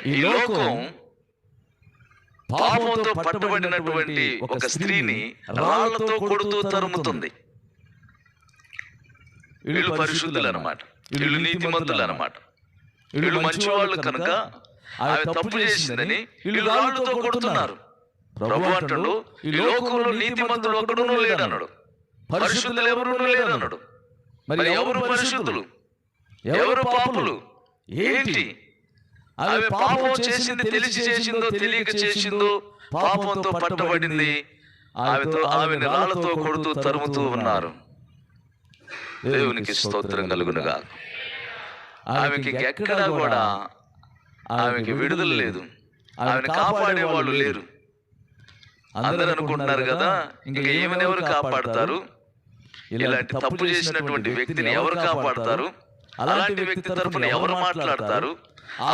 ఈ లోకం పాపంతో పట్టబడినటువంటి ఒక స్త్రీని రాళ్లతో కొడుతూ తరుముతుంది. వీళ్ళు పరిశుద్ధులు అన్నమాట, వీళ్ళు నీతిమంతులు అన్నమాట, వీళ్ళు మంచివాళ్ళు కనుక ఆమె తప్పు చేసిందని వీళ్ళు రాళ్లతో కొడుతున్నారు. ప్రభువు అంటాడు, ఈ లోకంలో నీతిమంతుడు ఒక్కడునూ లేడన్నాడు, పరిశుద్ధులు ఎవరు లేరన్నాడు. మరి ఎవరు పరిశుద్ధులు, ఎవరు పాపులు? ఏంటి? ఆమె పాపం చేసింది, తెలిసి చేసిందో తెలియక చేసిందో, పాపంతో పట్టబడింది. ఆమెను రాళ్లతో కొడుతూ తరుముతూ ఉన్నారు. దేవునికి స్తోత్రం కలుగునుగా. ఆమెకి ఎక్కడా కూడా ఆమెకి విడుదల లేదు, ఆమెను కాపాడే వాళ్ళు లేరు. అందరూ అనుకుంటున్నారు కదా, ఇంకా ఈమెను ఎవరు కాపాడతారు, ఇలాంటి తప్పు చేసినటువంటి వ్యక్తిని ఎవరు కాపాడతారు, అలాంటి వ్యక్తి తరపున ఎవరు మాట్లాడతారు, ఆ